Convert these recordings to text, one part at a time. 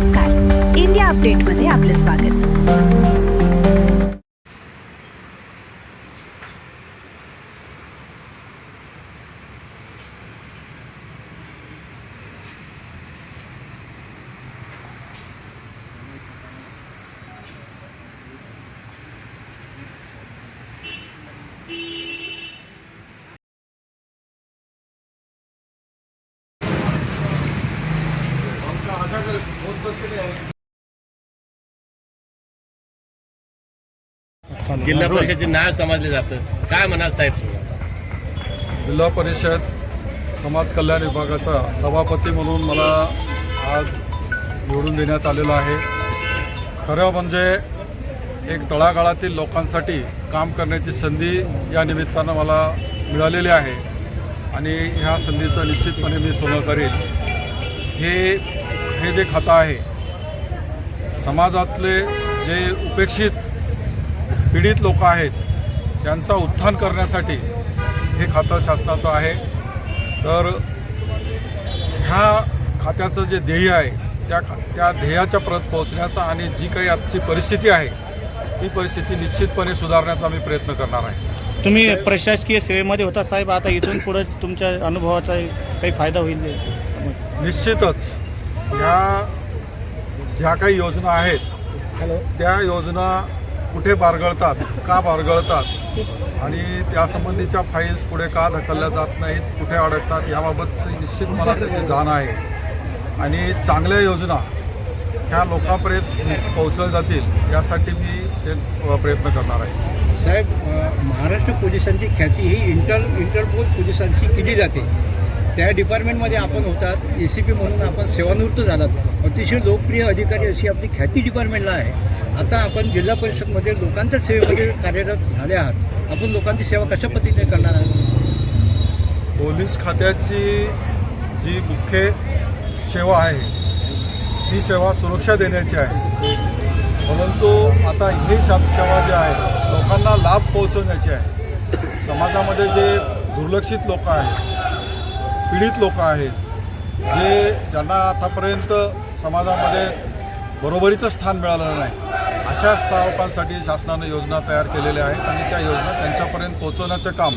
नमस्कार, इंडिया अपडेटमध्ये आपले स्वागत। जिल्हा परिषदेचे नाव समजले जातं, काय म्हणाल साहेब? जिल्हा परिषद समाज कल्याण विभागाचा सभापती म्हणून मला आज निवडून देण्यात आलेलं आहे। खरं म्हणजे एक तळागाळातील लोकांसाठी काम करण्याची संधी या निमित्तानं मला मिळालेली आहे आणि ह्या संधीचं निश्चितपणे मी सोनं करेन। हे जे खातं आहे, समाजातले जे उपेक्षित पीडित लोक आहेत त्यांचा उत्थान करण्यासाठी हे खातं शासनाचं आहे। तर ह्या खात्याचं जे ध्येय आहे त्या ध्येयाच्या परत पोहोचण्याचा आणि जी काही आजची परिस्थिती आहे ती परिस्थिती निश्चितपणे सुधारण्याचा मी प्रयत्न करणार आहे। तुम्ही प्रशासकीय सेवेमध्ये होता साहेब, आता इथून पुढे तुमच्या अनुभवाचा काही फायदा होईल? निश्चितच ह्या ज्या काही योजना आहेत त्या योजना कुठे बारगळतात, का बारगळतात आणि त्यासंबंधीच्या फाईल्स पुढे का ढकलल्या जात नाहीत, कुठे अडकतात, याबाबतची निश्चित मला त्याची जाण आहे आणि चांगल्या योजना ह्या लोकांपर्यंत पोहोचल्या जातील यासाठी मी ते प्रयत्न करणार आहे। साहेब, महाराष्ट्र पोलिसांची ख्याती ही इंटरपोल पोलिसांची केली जाते। त्या डिपार्टमेंटमध्ये आपण होतात, ACP म्हणून आपण सेवानिवृत्त झालात। अतिशय लोकप्रिय अधिकारी अशी आपली ख्याती डिपार्टमेंटला आहे। आता आपण जिल्हा परिषदमध्ये लोकांच्या सेवेमध्ये कार्यरत झाले आहात, आपण लोकांची सेवा कशा पद्धतीने करणार आहात? पोलीस खात्याची जी मुख्य सेवा आहे ती सेवा सुरक्षा देण्याची आहे, परंतु आता ही सेवा जी आहे लोकांना लाभ पोहोचवण्याची आहे। समाजामध्ये जे दुर्लक्षित लोक आहेत, पीडित लोक आहेत, ज्यांना आतापर्यंत समाजामध्ये बरोबरीचं स्थान मिळालं नाही, अशा लोकांसाठी शासनाने योजना तयार केलेल्या आहेत आणि त्या योजना त्यांच्यापर्यंत पोहोचवण्याचं काम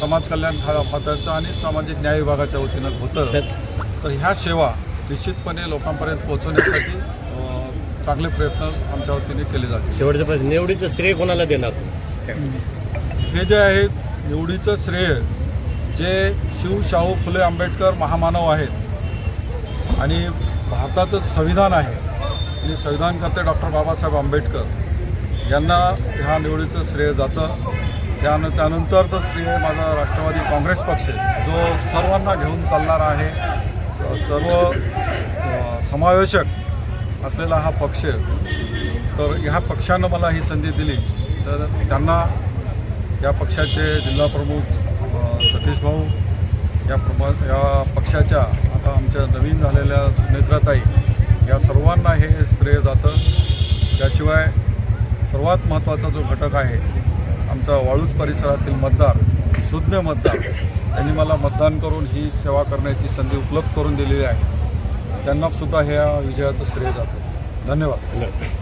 समाज कल्याण खात्याचं आणि सामाजिक न्याय विभागाच्या वतीनं होतं। तर ह्या सेवा निश्चितपणे लोकांपर्यंत पोहोचवण्यासाठी चांगले प्रयत्न आमच्या वतीने केले जातील। शेवटच्या प्रश्न, निवडीचं श्रेय कोणाला देणार? हे जे आहे निवडीचं श्रेय जे शाहू फुले आंबेडकर महामानव आहेत आणि भारताचं संविधान आहे आणि संविधानकर्ते डॉक्टर बाबासाहेब आंबेडकर यांना ह्या निवडीचं श्रेय जातं। त्यानंतरचं श्रेय माझा राष्ट्रवादी काँग्रेस पक्ष जो सर्वांना घेऊन चालणारा आहे, सर्व समावेशक असलेला हा पक्ष। तर ह्या पक्षानं मला ही संधी दिली, तर त्यांना या पक्षाचे जिल्हा प्रमुख सतीश भाऊ, या पक्षाच्या आता आमच्या नवीन झालेल्या सुनेत्राताई, या सर्वांना हे श्रेय जातं। त्याशिवाय सर्वात महत्त्वाचा जो घटक आहे आमचा वाळूज परिसरातील मतदार, सुज्ञ मतदार, त्यांनी मला मतदान करून ही सेवा करण्याची संधी उपलब्ध करून दिलेली आहे, त्यांनासुद्धा ह्या विजयाचं श्रेय जातं। धन्यवाद।